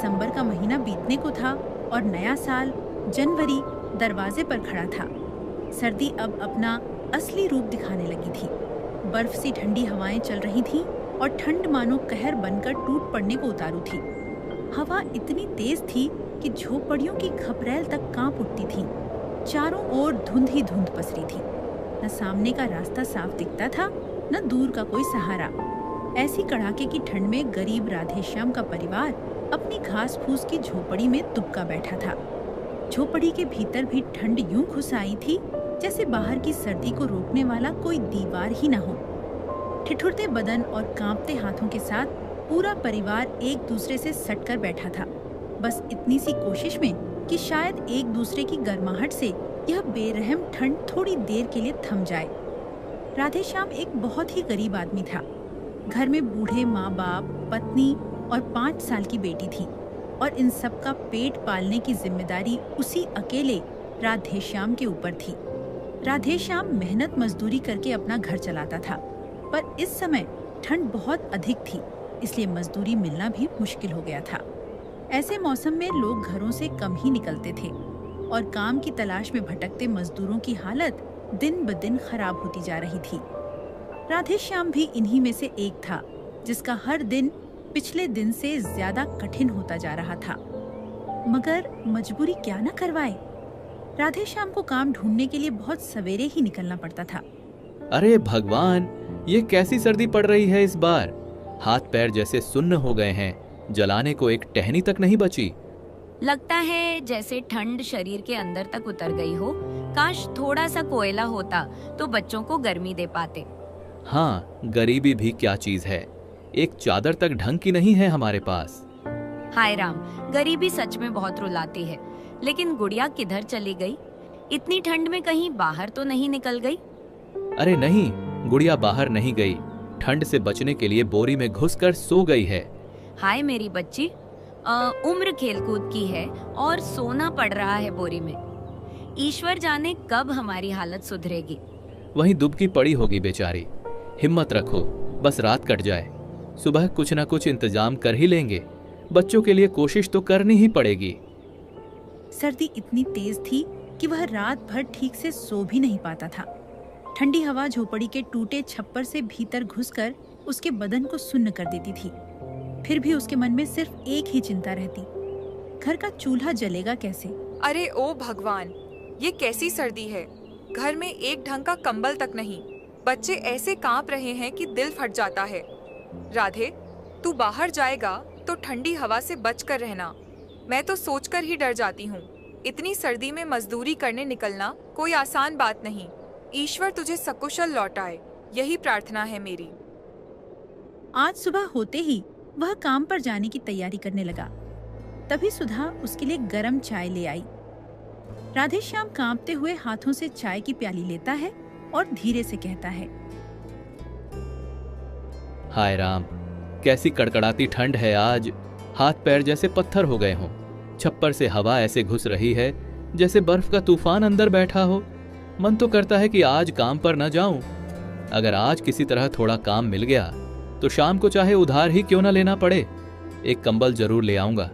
दिसंबर का महीना बीतने को था और नया साल जनवरी दरवाजे पर खड़ा था। सर्दी अब अपना असली रूप दिखाने लगी थी। बर्फ सी ठंडी हवाएं चल रही थीं और ठंड मानो कहर बनकर टूट पड़ने को उतारू थी। हवा इतनी तेज थी कि झोपड़ियों की खपरेल तक कांप उठती थी। चारों ओर धुंध ही धुंध पसरी थी। न सामने का रास्ता साफ दिखता था, न दूर का कोई सहारा। ऐसी कड़ाके की ठंड में गरीब राधेश्याम का परिवार अपनी घास फूस की झोपड़ी में दुबका बैठा था। झोपड़ी के भीतर भी ठंड यूं घुस आई थी जैसे बाहर की सर्दी को रोकने वाला कोई दीवार ही न हो। ठिठुरते बदन और कांपते हाथों के साथ पूरा परिवार एक दूसरे से सटकर बैठा था, बस इतनी सी कोशिश में कि शायद एक दूसरे की गर्माहट से यह बेरहम ठंड थोड़ी देर के लिए थम जाए। राधेश्याम एक बहुत ही गरीब आदमी था। घर में बूढ़े माँ बाप, पत्नी और 5 साल की बेटी थी और इन सब का पेट पालने की जिम्मेदारी उसी अकेले राधेश्याम के ऊपर थी। राधेश्याम मेहनत मजदूरी करके अपना घर चलाता था, पर इस समय ठंड बहुत अधिक थी, इसलिए मजदूरी मिलना भी मुश्किल हो गया था। ऐसे मौसम में लोग घरों से कम ही निकलते थे और काम की तलाश में भटकते मजदूरों की हालत दिन ब दिन खराब होती जा रही थी। राधेश्याम भी इन्हीं में से एक था, जिसका हर दिन पिछले दिन से ज्यादा कठिन होता जा रहा था। मगर मजबूरी क्या न करवाए। राधेश्याम को काम ढूंढने के लिए बहुत सवेरे ही निकलना पड़ता था। अरे भगवान, ये कैसी सर्दी पड़ रही है इस बार। हाथ पैर जैसे सुन्न हो गए हैं, जलाने को एक टहनी तक नहीं बची। लगता है जैसे ठंड शरीर के अंदर तक उतर गई हो। काश थोड़ा सा कोयला होता तो बच्चों को गर्मी दे पाते। हाँ, गरीबी भी क्या चीज है। एक चादर तक ढंग की नहीं है हमारे पास। हाय राम, गरीबी सच में बहुत रुलाती है। लेकिन गुड़िया किधर चली गई? इतनी ठंड में कहीं बाहर तो नहीं निकल गई? अरे नहीं, गुड़िया बाहर नहीं गई। ठंड से बचने के लिए बोरी में घुसकर सो गई है। हाय मेरी बच्ची, उम्र खेलकूद की है और सोना पड़ रहा है बोरी में। ईश्वर जाने कब हमारी हालत सुधरेगी। वहीं दुबकी पड़ी होगी बेचारी। हिम्मत रखो, बस रात कट जाए, सुबह कुछ ना कुछ इंतजाम कर ही लेंगे। बच्चों के लिए कोशिश तो करनी ही पड़ेगी। सर्दी इतनी तेज थी कि वह रात भर ठीक से सो भी नहीं पाता था। ठंडी हवा झोपड़ी के टूटे छप्पर से भीतर घुसकर उसके बदन को सुन्न कर देती थी। फिर भी उसके मन में सिर्फ एक ही चिंता रहती, घर का चूल्हा जलेगा कैसे। अरे ओ भगवान, ये कैसी सर्दी है। घर में एक ढंग का कंबल तक नहीं। बच्चे ऐसे कांप रहे हैं कि दिल फट जाता है। राधे, तू बाहर जाएगा तो ठंडी हवा से बचकर रहना। मैं तो सोचकर ही डर जाती हूँ। इतनी सर्दी में मजदूरी करने निकलना कोई आसान बात नहीं। ईश्वर तुझे सकुशल लौटाए, यही प्रार्थना है मेरी। आज सुबह होते ही वह काम पर जाने की तैयारी करने लगा। तभी सुधा उसके लिए गरम चाय ले आई। राधेश्याम कांपते हुए हाथों से चाय की प्याली लेता है और धीरे से कहता है, हाय राम, कैसी कड़कड़ाती ठंड है आज। हाथ पैर जैसे पत्थर हो गए हों। छप्पर से हवा ऐसे घुस रही है जैसे बर्फ का तूफान अंदर बैठा हो। मन तो करता है कि आज काम पर न जाऊं। अगर आज किसी तरह थोड़ा काम मिल गया तो शाम को चाहे उधार ही क्यों न लेना पड़े, एक कंबल जरूर ले आऊंगा।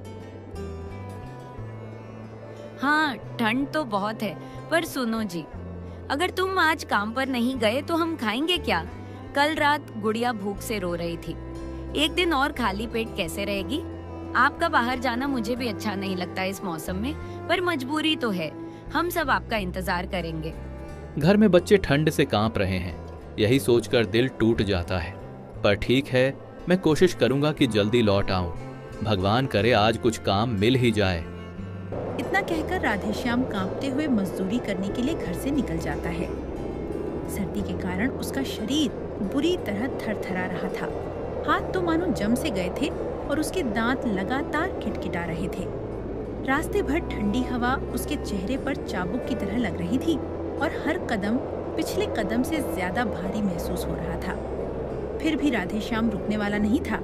हाँ, ठंड तो बहुत है, पर सुनो जी, अगर तुम आज काम पर नहीं गए तो हम खाएंगे क्या? कल रात गुड़िया भूख से रो रही थी। एक दिन और खाली पेट कैसे रहेगी? आपका बाहर जाना मुझे भी अच्छा नहीं लगता इस मौसम में, पर मजबूरी तो है। हम सब आपका इंतजार करेंगे। घर में बच्चे ठंड से कांप रहे हैं, यही सोचकर दिल टूट जाता है। पर ठीक है, मैं कोशिश करूंगा कि जल्दी लौट आऊं। भगवान करे आज कुछ काम मिल ही जाए। इतना कहकर राधेश्याम कांपते हुए मजदूरी करने के लिए घर से निकल जाता है। सर्दी के कारण उसका शरीर बुरी तरह थरथरा रहा था। हाथ तो मानो जम से गए थे और उसके दांत लगातार खिटखिटा रहे थे। रास्ते भर ठंडी हवा उसके चेहरे पर चाबुक की तरह लग रही थी और हर कदम पिछले कदम से ज्यादा भारी महसूस हो रहा था। फिर भी राधेश्याम रुकने वाला नहीं था।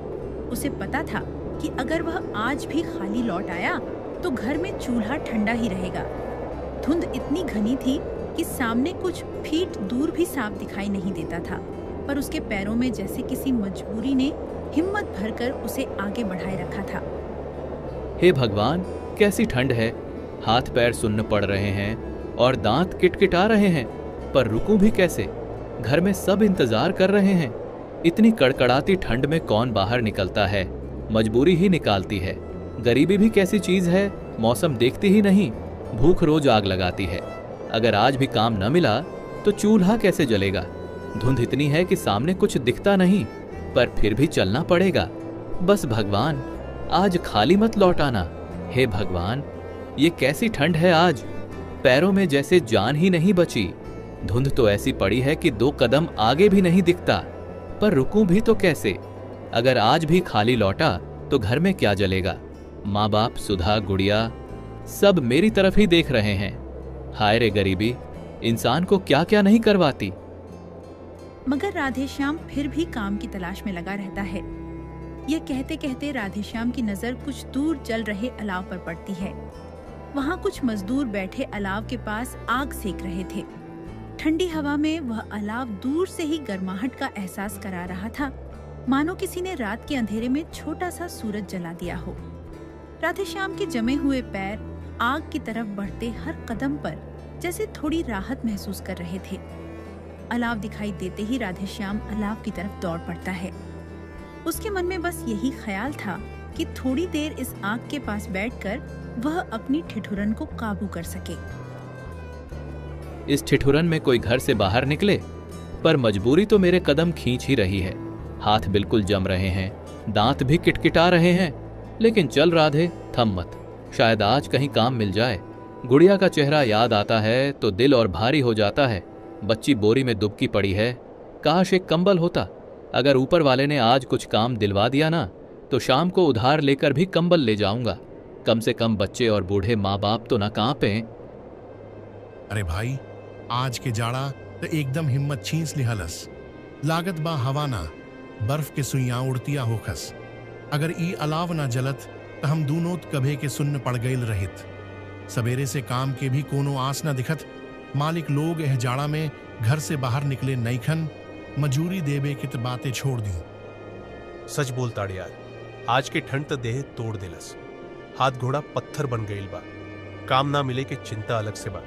उसे पता था कि अगर वह आज भी खाली लौट आया तो घर में चूल्हा ठंडा ही रहेगा। धुंध इतनी घनी थी कि सामने कुछ फीट दूर भी साफ दिखाई नहीं देता था, पर उसके पैरों में जैसे किसी मजबूरी ने हिम्मत भरकर उसे आगे बढ़ाए रखा था। हे भगवान, कैसी ठंड है। हाथ पैर सुन्न पड़ रहे हैं और दांत किटकिटा रहे हैं, पर रुकूं भी कैसे? घर में सब इंतजार कर रहे हैं। इतनी कड़कड़ाती ठंड में कौन बाहर निकलता है? मजबूरी ही निकालती है। गरीबी भी कैसी चीज है, मौसम देखती ही नहीं, भूख रोज आग लगाती है। अगर आज भी काम न मिला तो चूल्हा कैसे जलेगा? धुंध इतनी है कि सामने कुछ दिखता नहीं, पर फिर भी चलना पड़ेगा। बस भगवान, आज खाली मत लौटाना। हे भगवान, ये कैसी ठंड है आज, पैरों में जैसे जान ही नहीं बची। धुंध तो ऐसी पड़ी है कि 2 कदम आगे भी नहीं दिखता, पर रुकूं भी तो कैसे? अगर आज भी खाली लौटा तो घर में क्या जलेगा? माँ बाप, सुधा, गुड़िया सब मेरी तरफ ही देख रहे हैं। हाय रे गरीबी, इंसान को क्या क्या नहीं करवाती। मगर राधेश्याम फिर भी काम की तलाश में लगा रहता है। यह कहते कहते राधेश्याम की नजर कुछ दूर जल रहे अलाव पर पड़ती है। वहाँ कुछ मजदूर बैठे अलाव के पास आग सेक रहे थे। ठंडी हवा में वह अलाव दूर से ही गर्माहट का एहसास करा रहा था, मानो किसी ने रात के अंधेरे में छोटा सा सूरज जला दिया हो। राधेश्याम के जमे हुए पैर आग की तरफ बढ़ते हर कदम पर जैसे थोड़ी राहत महसूस कर रहे थे। अलाव दिखाई देते ही राधेश्याम अलाव की तरफ दौड़ पड़ता है। उसके मन में बस यही ख्याल था कि थोड़ी देर इस आग के पास बैठकर वह अपनी ठिठुरन को काबू कर सके। इस ठिठुरन में कोई घर से बाहर निकले, पर मजबूरी तो मेरे कदम खींच ही रही है। हाथ बिल्कुल जम रहे हैं, दांत भी किटकिटा रहे हैं, लेकिन चल राधे, थम मत। शायद आज कहीं काम मिल जाए। गुड़िया का चेहरा याद आता है तो दिल और भारी हो जाता है। बच्ची बोरी में दुबकी पड़ी है, काश एक कंबल होता। अगर ऊपर वाले ने आज कुछ काम दिलवा दिया ना, तो शाम को उधार लेकर भी कंबल ले जाऊंगा। कम से कम बच्चे और बूढ़े माँ बाप तो ना कांपे। अरे भाई, आज के जाड़ा तो एकदम हिम्मत छींस लिहलस। लागत बा हवाना, बर्फ के सुइयां उड़तिया होखस। अगर ई अलाव ना जलत तो हम दूनों कभे के सुन्न पड़ गईल रहित। सवेरे से काम के भी कोनो आस न दिखत। मालिक लोग एह जाड़ा में घर से बाहर निकले नईखन। मजूरी देवे की तो बातें छोड़ दी। सच बोलता यार, आज के ठंड तो देह तोड़ दिलस। हाथ घोड़ा पत्थर बन गईल बा। काम ना मिले के चिंता अलग से बा।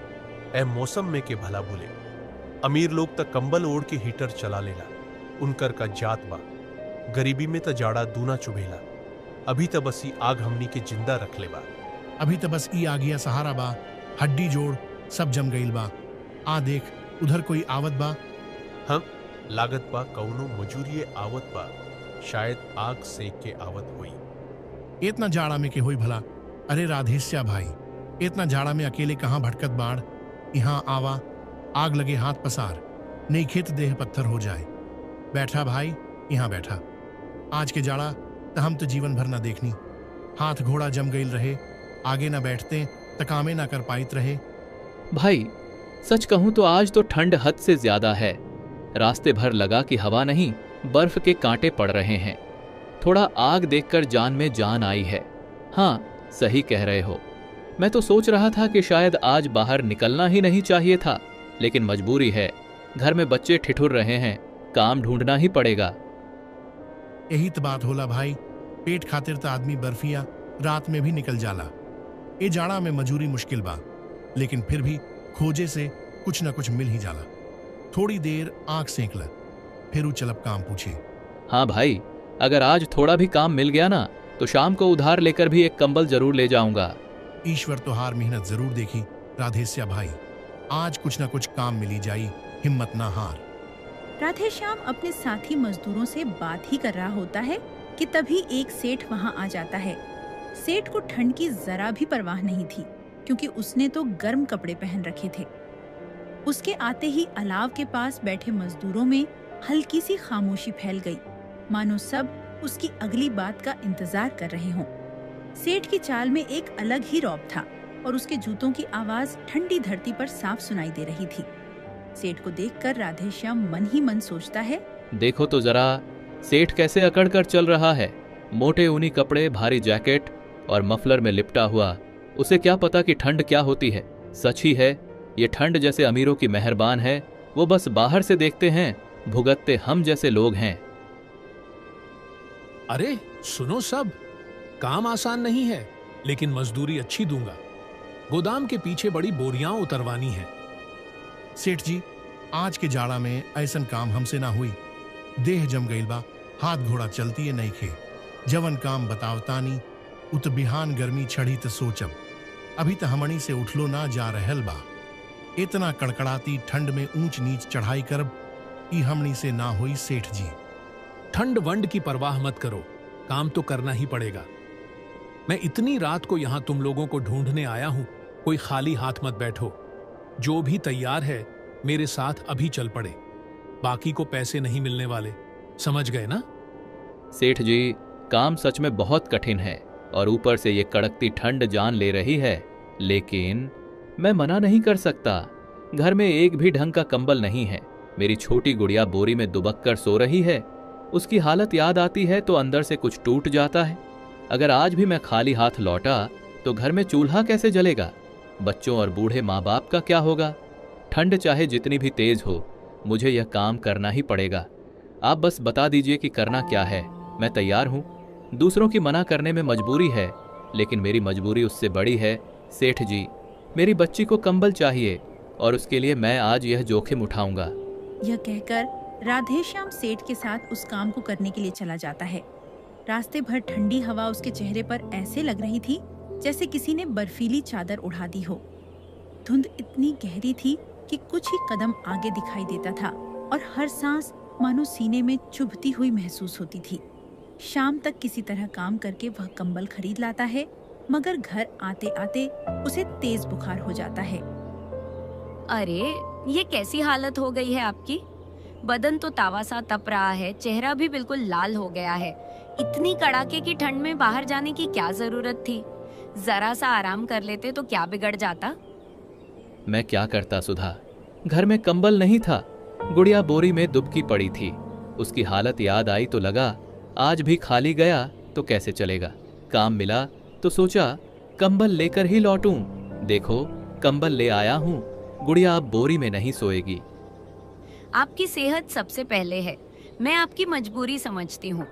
ए मौसम में के भला बोले। अमीर लोग तो कंबल ओढ़ के हीटर चला लेला, उनकर का जात बा। गरीबी में तो जाड़ा दूना चुभेला। अभी तो बस ई आग हमनी के जिंदा रख ले बा। अभी तो बस ई आगिया सहारा बा। हड्डी जोड़ सब जम गईल बा। आ देख, उधर कोई आवत बा। हम लागत बा कौनो मजूरिये आवत बा। शायद आग सेक के आवत हुई। इतना जाड़ा में के होई भला? अरे राधेश्या भाई, इतना जाड़ा में अकेले कहाँ भटकत बाढ़। यहाँ आवा, आग लगे हाथ पसार, नहीं खेत देह पत्थर हो जाए। बैठा भाई, यहाँ बैठा। आज के जाड़ा तो हम तो जीवन भर ना देखनी। हाथ घोड़ा जम गईल रहे, आगे ना बैठते तो कामे ना कर पाइत रहे। भाई सच कहूं तो आज तो ठंड हद से ज्यादा है। रास्ते भर लगा कि हवा नहीं, बर्फ के कांटे पड़ रहे हैं। थोड़ा आग देखकर जान में जान आई है। हाँ, सही कह रहे हो। मैं तो सोच रहा था कि शायद आज बाहर निकलना ही नहीं चाहिए था, लेकिन मजबूरी है। घर में बच्चे ठिठुर रहे हैं, काम ढूंढना ही पड़ेगा। यही तो बात होला भाई। पेट खातिर तो आदमी बर्फिया रात में भी निकल जाला। ये जाड़ा में मजूरी मुश्किल बा, लेकिन फिर भी खोजे से कुछ न कुछ मिल ही जाला। थोड़ी देर आंख सेंक ल, फिर उ चलब काम पूछे। हाँ भाई, अगर आज थोड़ा भी काम मिल गया ना, तो शाम को उधार लेकर भी एक कंबल जरूर ले जाऊंगा। ईश्वर तो हार मेहनत जरूर देखी राधेश्या भाई। आज कुछ न कुछ काम मिली जाई, हिम्मत ना हार। राधेश्याम अपने साथी मजदूरों से बात ही कर रहा होता है कि तभी एक सेठ वहां आ जाता है। सेठ को ठंड की जरा भी परवाह नहीं थी, क्योंकि उसने तो गर्म कपड़े पहन रखे थे। उसके आते ही अलाव के पास बैठे मजदूरों में हल्की सी खामोशी फैल गई, मानो सब उसकी अगली बात का इंतजार कर रहे हों। सेठ की चाल में एक अलग ही रौब था और उसके जूतों की आवाज ठंडी धरती पर साफ सुनाई दे रही थी। सेठ को देखकर राधेश्याम मन ही मन सोचता है, देखो तो जरा, सेठ कैसे अकड़ कर चल रहा है। मोटे ऊनी कपड़े, भारी जैकेट और मफलर में लिपटा हुआ। उसे क्या पता कि ठंड क्या होती है। सच ही है, ये ठंड जैसे अमीरों की मेहरबान है। वो बस बाहर से देखते हैं, भुगतते हम जैसे लोग हैं। अरे सुनो सब, काम आसान नहीं है। लेकिन मजदूरी अच्छी दूंगा। गोदाम के पीछे बड़ी बोरियां उतरवानी है। सेठ जी, आज के जाड़ा में ऐसन काम हमसे ना हुई। देह जम गईल बा, हाथ घोड़ा चलती है नहीं खे। जवन काम बतावतानी उत बिहान गर्मी चढ़ी त सोचब। अभी त हमनी से उठलो ना जा रहल बा। इतना कड़कड़ाती ठंड में ऊंच नीच चढ़ाई करब, ई हमनी से ना हुई सेठ जी। ठंड वंड की परवाह मत करो, काम तो करना ही पड़ेगा। मैं इतनी रात को यहां तुम लोगों को ढूंढने आया हूं, कोई खाली हाथ मत बैठो। जो भी तैयार है मेरे साथ अभी चल पड़े। बाकी को पैसे नहीं मिलने वाले, समझ गए ना? सेठ जी, काम सच में बहुत कठिन है और ऊपर से ये कड़कती ठंड जान ले रही है, लेकिन मैं मना नहीं कर सकता। घर में एक भी ढंग का कंबल नहीं है। मेरी छोटी गुड़िया बोरी में दुबक कर सो रही है। उसकी हालत याद आती है तो अंदर से कुछ टूट जाता है। अगर आज भी मैं खाली हाथ लौटा तो घर में चूल्हा कैसे जलेगा? बच्चों और बूढ़े माँ बाप का क्या होगा? ठंड चाहे जितनी भी तेज हो, मुझे यह काम करना ही पड़ेगा। आप बस बता दीजिए कि करना क्या है, मैं तैयार हूँ। दूसरों की मना करने में मजबूरी है, लेकिन मेरी मजबूरी उससे बड़ी है। सेठ जी, मेरी बच्ची को कंबल चाहिए और उसके लिए मैं आज यह जोखिम उठाऊंगा। यह कहकर राधेश्याम सेठ के साथ उस काम को करने के लिए चला जाता है। रास्ते भर ठंडी हवा उसके चेहरे पर ऐसे लग रही थी जैसे किसी ने बर्फीली चादर उड़ा दी हो। धुंध इतनी गहरी थी कि कुछ ही कदम आगे दिखाई देता था और हर सांस मानो सीने में चुभती हुई महसूस होती थी। शाम तक किसी तरह काम करके वह कंबल खरीद लाता है, मगर घर आते आते उसे तेज बुखार हो जाता है। अरे, ये कैसी हालत हो गई है आपकी? बदन तो तावा सा तप रहा है, चेहरा भी बिल्कुल लाल हो गया है। इतनी कड़ाके की ठंड में बाहर जाने की क्या जरूरत थी? जरा सा आराम कर लेते तो क्या बिगड़ जाता? मैं क्या करता सुधा, घर में कंबल नहीं था। गुड़िया बोरी में दुबकी पड़ी थी। उसकी हालत याद आई तो लगा आज भी खाली गया तो कैसे चलेगा। काम मिला तो सोचा कंबल लेकर ही लौटूं। देखो, कंबल ले आया हूँ। गुड़िया अब बोरी में नहीं सोएगी। आपकी सेहत सबसे पहले है। मैं आपकी मजबूरी समझती हूँ,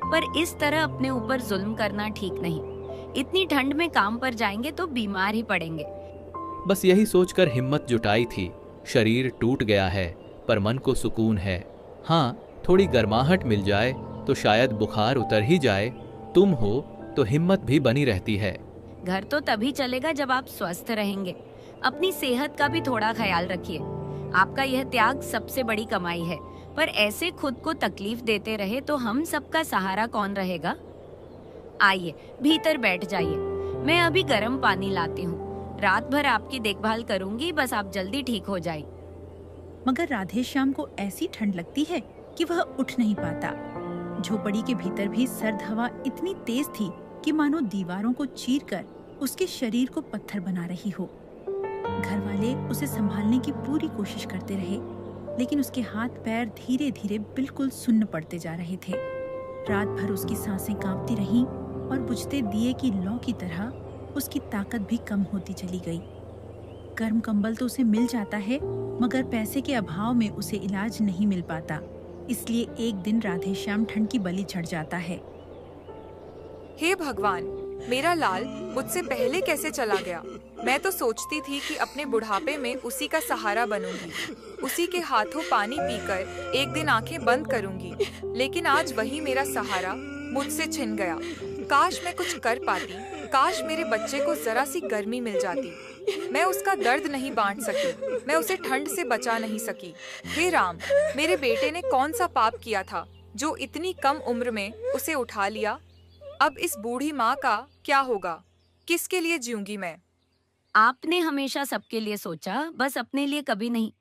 पर इस तरह अपने ऊपर जुल्म करना ठीक नहीं। इतनी ठंड में काम पर जाएंगे तो बीमार ही पड़ेंगे। बस यही सोचकर हिम्मत जुटाई थी। शरीर टूट गया है पर मन को सुकून है। हाँ, थोड़ी गर्माहट मिल जाए तो शायद बुखार उतर ही जाए। तुम हो तो हिम्मत भी बनी रहती है। घर तो तभी चलेगा जब आप स्वस्थ रहेंगे। अपनी सेहत का भी थोड़ा ख्याल रखिए। आपका यह त्याग सबसे बड़ी कमाई है, पर ऐसे खुद को तकलीफ देते रहे तो हम सबका सहारा कौन रहेगा? आइए, भीतर बैठ जाइए। मैं अभी गर्म पानी लाती हूँ। रात भर आपकी देखभाल करूंगी, बस आप जल्दी ठीक हो जाइए। मगर राधेश्याम को ऐसी ठंड लगती है कि वह उठ नहीं पाता। झोपड़ी के भीतर भी सर्द हवा इतनी तेज थी कि मानो दीवारों को चीरकर उसके शरीर को पत्थर बना रही हो। घर वाले उसे संभालने की पूरी कोशिश करते रहे, लेकिन उसके हाथ पैर धीरे धीरे बिल्कुल सुन्न पड़ते जा रहे थे। रात भर उसकी सांसें कांपती रहीं और बुझते दिए की लौ की तरह उसकी ताकत भी कम होती चली गई। गर्म कंबल तो उसे मिल जाता है, मगर पैसे के अभाव में उसे इलाज नहीं मिल पाता। इसलिए एक दिन राधेश्याम ठंड की बलि चढ़ जाता है। हे भगवान, मेरा लाल मुझसे पहले कैसे चला गया? मैं तो सोचती थी कि अपने बुढ़ापे में उसी का सहारा बनूंगी, उसी के हाथों पानी पीकर एक दिन आंखें बंद करूंगी। लेकिन आज वही मेरा सहारा मुझसे छिन गया। काश मैं कुछ कर पाती, काश मेरे बच्चे को जरा सी गर्मी मिल जाती। मैं उसका दर्द नहीं बांट सकी, मैं उसे ठंड से बचा नहीं सकी। हे राम, मेरे बेटे ने कौन सा पाप किया था जो इतनी कम उम्र में उसे उठा लिया? अब इस बूढ़ी माँ का क्या होगा? किसके लिए जीऊंगी मैं? आपने हमेशा सबके लिए सोचा, बस अपने लिए कभी नहीं।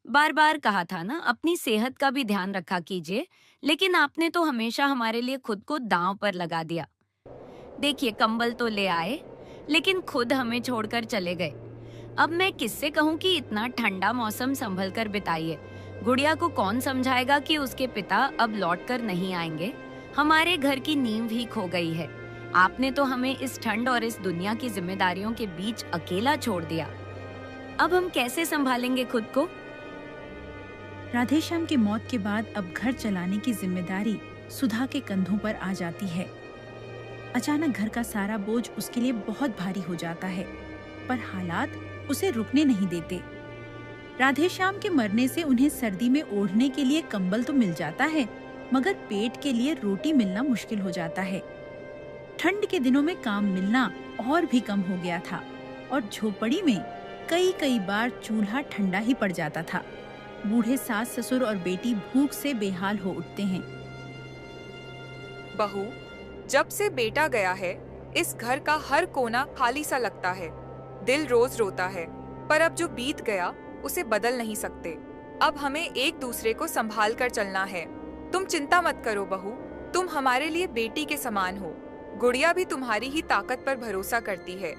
बार बार कहा था ना, अपनी सेहत का भी ध्यान रखा कीजिए, लेकिन आपने तो हमेशा हमारे लिए खुद को दांव पर लगा दिया। देखिए, कंबल तो ले आए, लेकिन खुद हमें छोड़कर चले गए। अब मैं किससे कहूँ कि इतना ठंडा मौसम संभल कर बिताइए। गुड़िया को कौन समझाएगा कि उसके पिता अब लौटकर नहीं आएंगे? हमारे घर की नींव ही खो गई है। आपने तो हमें इस ठंड और इस दुनिया की जिम्मेदारियों के बीच अकेला छोड़ दिया। अब हम कैसे संभालेंगे खुद को? राधेश्याम की मौत के बाद अब घर चलाने की जिम्मेदारी सुधा के कंधों पर आ जाती है। अचानक घर का सारा बोझ उसके लिए बहुत भारी हो जाता है, पर हालात उसे रुकने नहीं देते। राधे श्याम के मरने से उन्हें सर्दी में ओढ़ने के लिए कंबल तो मिल जाता है, मगर पेट के लिए रोटी मिलना मुश्किल हो जाता है। ठंड के दिनों में काम मिलना और भी कम हो गया था और झोपड़ी में कई बार चूल्हा ठंडा ही पड़ जाता था। बूढ़े सास ससुर और बेटी भूख से बेहाल हो उठते हैं। बहू, जब से बेटा गया है इस घर का हर कोना खाली सा लगता है। दिल रोज रोता है, पर अब जो बीत गया उसे बदल नहीं सकते। अब हमें एक दूसरे को संभाल कर चलना है। तुम चिंता मत करो बहू, तुम हमारे लिए बेटी के समान हो। गुड़िया भी तुम्हारी ही ताकत पर भरोसा करती है।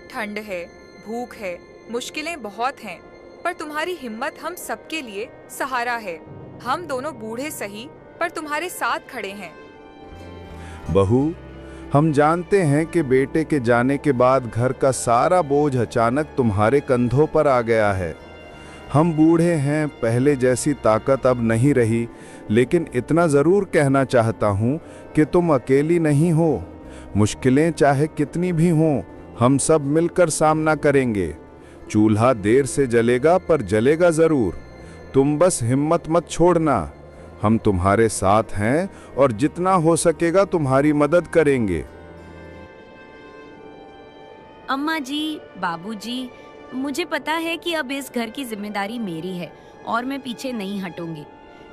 ठंड है, भूख है, मुश्किलें बहुत हैं, पर तुम्हारी हिम्मत हम सबके लिए सहारा है। हम दोनों बूढ़े सही, पर तुम्हारे साथ खड़े हैं। बहू, हम जानते हैं कि बेटे के जाने के बाद घर का सारा बोझ अचानक तुम्हारे कंधों पर आ गया है। हम बूढ़े हैं, पहले जैसी ताकत अब नहीं रही, लेकिन इतना ज़रूर कहना चाहता हूँ कि तुम अकेली नहीं हो। मुश्किलें चाहे कितनी भी हों, हम सब मिलकर सामना करेंगे। चूल्हा देर से जलेगा, पर जलेगा ज़रूर। तुम बस हिम्मत मत छोड़ना। हम तुम्हारे साथ हैं और जितना हो सकेगा तुम्हारी मदद करेंगे। अम्मा जी, बाबूजी, मुझे पता है कि अब इस घर की जिम्मेदारी मेरी है और मैं पीछे नहीं हटूंगी।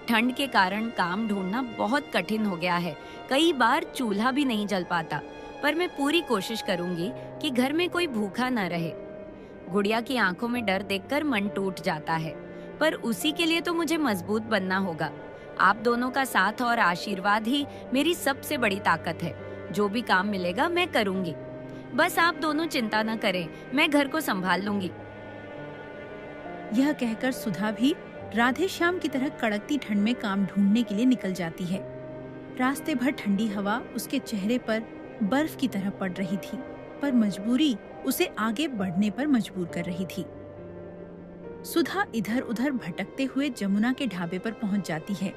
ठंड के कारण काम ढूंढना बहुत कठिन हो गया है। कई बार चूल्हा भी नहीं जल पाता, पर मैं पूरी कोशिश करूंगी कि घर में कोई भूखा न रहे। गुड़िया की आंखों में डर देखकर मन टूट जाता है, पर उसी के लिए तो मुझे मजबूत बनना होगा। आप दोनों का साथ और आशीर्वाद ही मेरी सबसे बड़ी ताकत है। जो भी काम मिलेगा मैं करूंगी। बस आप दोनों चिंता न करें, मैं घर को संभाल लूंगी। यह कहकर सुधा भी राधे श्याम की तरह कड़कती ठंड में काम ढूंढने के लिए निकल जाती है। रास्ते भर ठंडी हवा उसके चेहरे पर बर्फ की तरह पड़ रही थी, पर मजबूरी उसे आगे बढ़ने पर मजबूर कर रही थी। सुधा इधर उधर भटकते हुए जमुना के ढाबे पर पहुंच जाती है।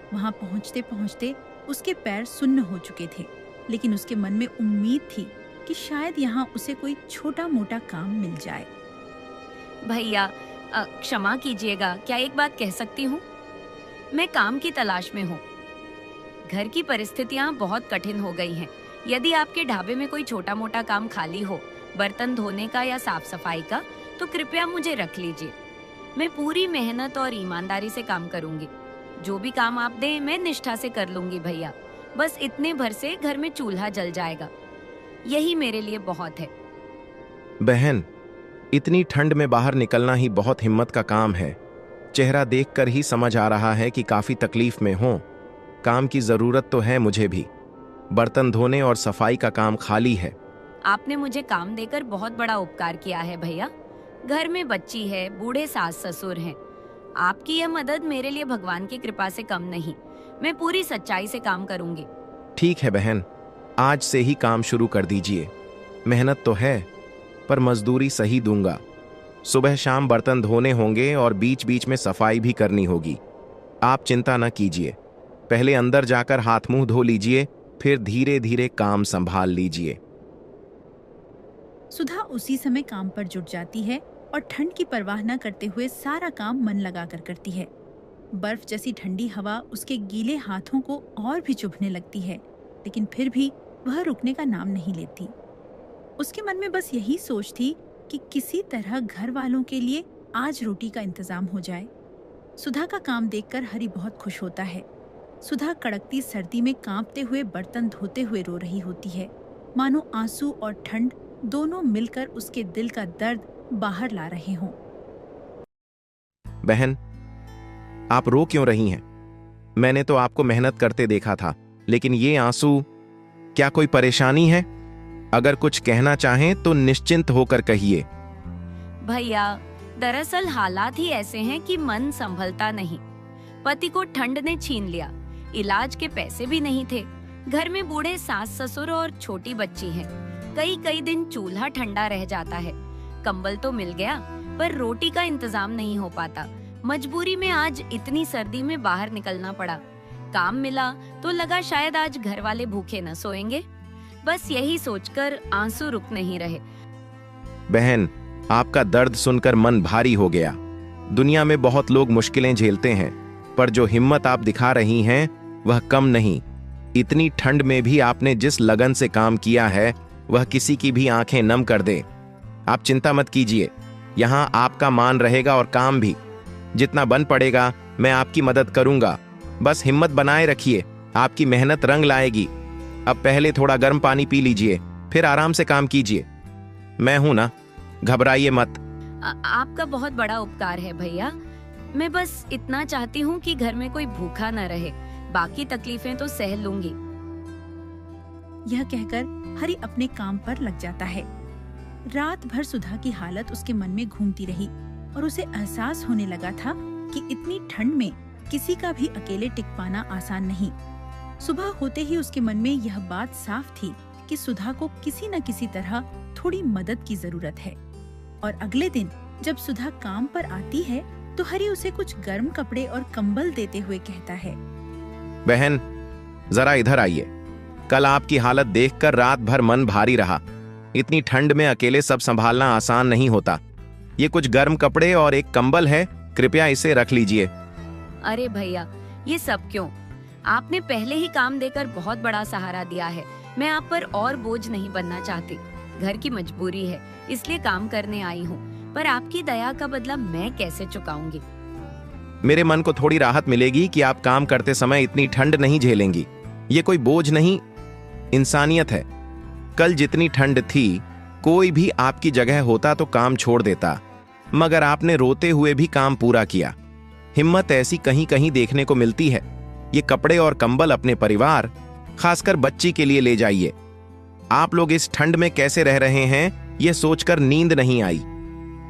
वहां पहुंचते पहुंचते उसके पैर सुन्न हो चुके थे, लेकिन उसके मन में उम्मीद थी कि शायद यहाँ उसे कोई छोटा मोटा काम मिल जाए। भैया, क्षमा कीजिएगा, क्या एक बात कह सकती हूँ? मैं काम की तलाश में हूँ। घर की परिस्थितियाँ बहुत कठिन हो गई हैं। यदि आपके ढाबे में कोई छोटा मोटा काम खाली हो, बर्तन धोने का या साफ सफाई का, तो कृपया मुझे रख लीजिए। मैं पूरी मेहनत और ईमानदारी से काम करूंगी। जो भी काम आप दें मैं निष्ठा से कर लूंगी भैया। बस इतने भर से घर में चूल्हा जल जाएगा, यही मेरे लिए बहुत है। बहन, इतनी ठंड में बाहर निकलना ही बहुत हिम्मत का काम है। चेहरा देखकर ही समझ आ रहा है कि काफी तकलीफ में हो। काम की जरूरत तो है मुझे भी। बर्तन धोने और सफाई का काम खाली है। आपने मुझे काम देकर बहुत बड़ा उपकार किया है भैया। घर में बच्ची है, बूढ़े सास ससुर हैं। आपकी यह मदद मेरे लिए भगवान की कृपा से कम नहीं। मैं पूरी सच्चाई से काम करूंगी। ठीक है बहन, आज से ही काम शुरू कर दीजिए। मेहनत तो है, पर मजदूरी सही दूंगा। सुबह शाम बर्तन धोने होंगे और बीच बीच में सफाई भी करनी होगी। आप चिंता न कीजिए। पहले अंदर जाकर हाथ मुंह धो लीजिए, फिर धीरे धीरे काम संभाल लीजिए। सुधा उसी समय काम पर जुट जाती है और ठंड की परवाह न करते हुए सारा काम मन लगाकर करती है। बर्फ जैसी ठंडी हवा उसके गीले हाथों को और भी चुभने लगती है, लेकिन फिर भी वह रुकने का नाम नहीं लेती। उसके मन में बस यही सोच थी कि किसी तरह घर वालों के लिए आज रोटी का इंतजाम हो जाए। सुधा का काम देखकर हरि बहुत खुश होता है। सुधा कड़कती सर्दी में कांपते हुए बर्तन धोते हुए रो रही होती है, मानो आंसू और ठंड दोनों मिलकर उसके दिल का दर्द बाहर ला रहे हों। बहन, आप रो क्यों रही हैं? मैंने तो आपको मेहनत करते देखा था, लेकिन ये आंसू, क्या कोई परेशानी है? अगर कुछ कहना चाहें तो निश्चिंत होकर कहिए। भैया, दरअसल हालात ही ऐसे हैं कि मन संभलता नहीं। पति को ठंड ने छीन लिया, इलाज के पैसे भी नहीं थे। घर में बूढ़े सास ससुर और छोटी बच्ची है। कई दिन चूल्हा ठंडा रह जाता है। कंबल तो मिल गया, पर रोटी का इंतजाम नहीं हो पाता। मजबूरी में आज इतनी सर्दी में बाहर निकलना पड़ा। काम मिला तो लगा शायद आज घर वाले भूखे न सोएंगे। बस यही सोचकर आंसू रुक नहीं रहे। बहन, आपका दर्द सुनकर मन भारी हो गया। दुनिया में बहुत लोग मुश्किलें झेलते हैं, पर जो हिम्मत आप दिखा रही हैं वह कम नहीं। इतनी ठंड में भी आपने जिस लगन से काम किया है वह किसी की भी आंखें नम कर दे। आप चिंता मत कीजिए, यहाँ आपका मान रहेगा और काम भी। जितना बन पड़ेगा मैं आपकी मदद करूंगा। बस हिम्मत बनाए रखिए, आपकी मेहनत रंग लाएगी। अब पहले थोड़ा गर्म पानी पी लीजिए, फिर आराम से काम कीजिए। मैं हूं ना, घबराइए मत। आपका बहुत बड़ा उपकार है भैया। मैं बस इतना चाहती हूँ कि घर में कोई भूखा न रहे, बाकी तकलीफें तो सह लूंगी। यह कहकर हरि अपने काम पर लग जाता है। रात भर सुधा की हालत उसके मन में घूमती रही और उसे एहसास होने लगा था कि इतनी ठंड में किसी का भी अकेले टिक पाना आसान नहीं। सुबह होते ही उसके मन में यह बात साफ थी कि सुधा को किसी न किसी तरह थोड़ी मदद की जरूरत है। और अगले दिन जब सुधा काम पर आती है तो हरि उसे कुछ गर्म कपड़े और कंबल देते हुए कहता है, बहन जरा इधर आइए। कल आपकी हालत देखकर रात भर मन भारी रहा। इतनी ठंड में अकेले सब संभालना आसान नहीं होता। ये कुछ गर्म कपड़े और एक कंबल है, कृपया इसे रख लीजिए। अरे भैया, ये सब क्यों? आपने पहले ही काम देकर बहुत बड़ा सहारा दिया है। मैं आप पर और बोझ नहीं बनना चाहती। घर की मजबूरी है, इसलिए काम करने आई हूँ, पर आपकी दया का बदला मैं कैसे चुकाऊंगी? मेरे मन को थोड़ी राहत मिलेगी कि आप काम करते समय इतनी ठंड नहीं झेलेंगी। ये कोई बोझ नहीं, इंसानियत है। कल जितनी ठंड थी, कोई भी आपकी जगह होता तो काम छोड़ देता, मगर आपने रोते हुए भी काम पूरा किया। हिम्मत ऐसी कहीं कहीं देखने को मिलती है। ये कपड़े और कंबल अपने परिवार, खासकर बच्ची के लिए ले जाइए। आप लोग इस ठंड में कैसे रह रहे हैं, ये सोचकर नींद नहीं आई।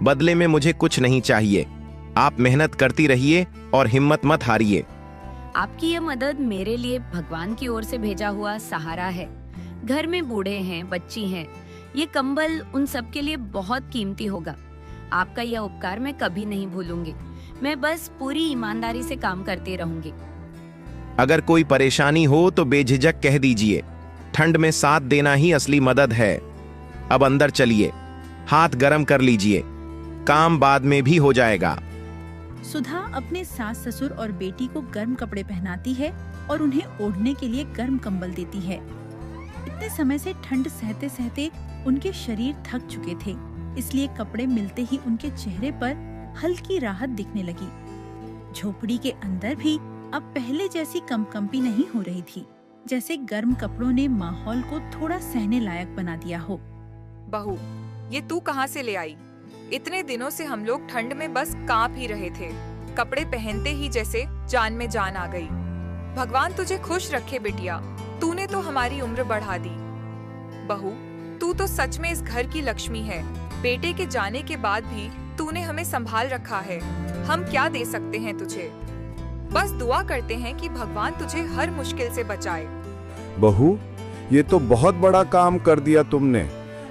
बदले में मुझे कुछ नहीं चाहिए। आप मेहनत करती रहिए और हिम्मत मत हारिए। आपकी यह मदद मेरे लिए भगवान की ओर से भेजा हुआ सहारा है। घर में बूढ़े हैं, बच्ची हैं, ये कंबल उन सब के लिए बहुत कीमती होगा। आपका यह उपकार मैं कभी नहीं भूलूंगी। मैं बस पूरी ईमानदारी से काम करती रहूंगी। अगर कोई परेशानी हो तो बेझिझक कह दीजिए। ठंड में साथ देना ही असली मदद है। अब अंदर चलिए, हाथ गर्म कर लीजिए, काम बाद में भी हो जाएगा। सुधा अपने सास ससुर और बेटी को गर्म कपड़े पहनाती है और उन्हें ओढ़ने के लिए गर्म कंबल देती है। इतने समय से ठंड सहते सहते उनके शरीर थक चुके थे, इसलिए कपड़े मिलते ही उनके चेहरे पर हल्की राहत दिखने लगी। झोपड़ी के अंदर भी अब पहले जैसी कंपकंपी नहीं हो रही थी, जैसे गर्म कपड़ों ने माहौल को थोड़ा सहने लायक बना दिया हो। बहू, ये तू कहाँ से ले आई? इतने दिनों से हम लोग ठंड में बस कांप ही रहे थे। कपड़े पहनते ही जैसे जान में जान आ गई। भगवान तुझे खुश रखे बिटिया, तूने तो हमारी उम्र बढ़ा दी। बहू, तू तो सच में इस घर की लक्ष्मी है। बेटे के जाने के बाद भी तूने हमें संभाल रखा है। हम क्या दे सकते हैं तुझे? बस दुआ करते हैं कि भगवान तुझे हर मुश्किल से बचाए। बहू, ये तो बहुत बड़ा काम कर दिया तुमने।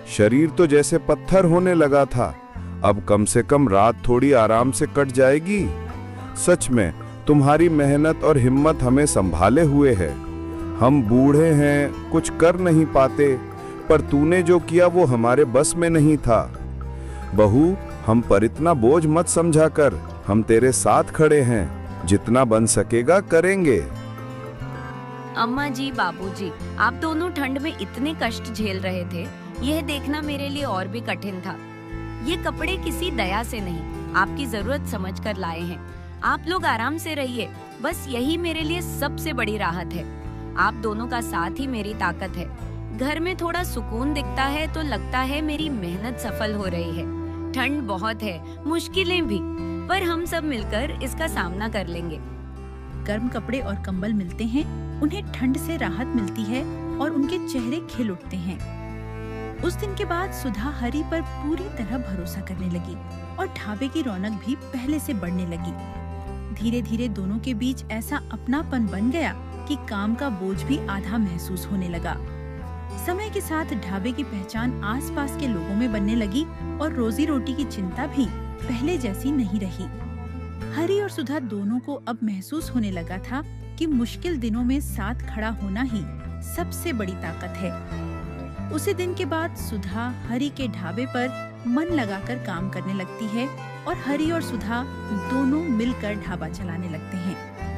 शरीर तो जैसे पत्थर होने लगा था, अब कम से कम रात थोड़ी आराम से कट जाएगी। सच में तुम्हारी मेहनत और हिम्मत हमें संभाले हुए है। हम बूढ़े हैं, कुछ कर नहीं पाते, पर तूने जो किया वो हमारे बस में नहीं था। बहू, हम पर इतना बोझ मत समझा कर, हम तेरे साथ खड़े हैं। जितना बन सकेगा करेंगे। अम्मा जी, बाबूजी, आप दोनों ठंड में इतने कष्ट झेल रहे थे, यह देखना मेरे लिए और भी कठिन था। ये कपड़े किसी दया से नहीं, आपकी जरूरत समझकर लाए हैं। आप लोग आराम से रहिए, बस यही मेरे लिए सबसे बड़ी राहत है। आप दोनों का साथ ही मेरी ताकत है। घर में थोड़ा सुकून दिखता है तो लगता है मेरी मेहनत सफल हो रही है। ठंड बहुत है, मुश्किलें भी, पर हम सब मिलकर इसका सामना कर लेंगे। गर्म कपड़े और कंबल मिलते हैं, उन्हें ठंड से राहत मिलती है और उनके चेहरे खिल उठते हैं। उस दिन के बाद सुधा हरि पर पूरी तरह भरोसा करने लगी और ढाबे की रौनक भी पहले से बढ़ने लगी। धीरे धीरे दोनों के बीच ऐसा अपनापन बन गया कि काम का बोझ भी आधा महसूस होने लगा। समय के साथ ढाबे की पहचान आसपास के लोगों में बनने लगी और रोजी रोटी की चिंता भी पहले जैसी नहीं रही। हरि और सुधा दोनों को अब महसूस होने लगा था कि मुश्किल दिनों में साथ खड़ा होना ही सबसे बड़ी ताकत है। उसी दिन के बाद सुधा हरि के ढाबे पर मन लगाकर काम करने लगती है और हरि और सुधा दोनों मिलकर ढाबा चलाने लगते हैं।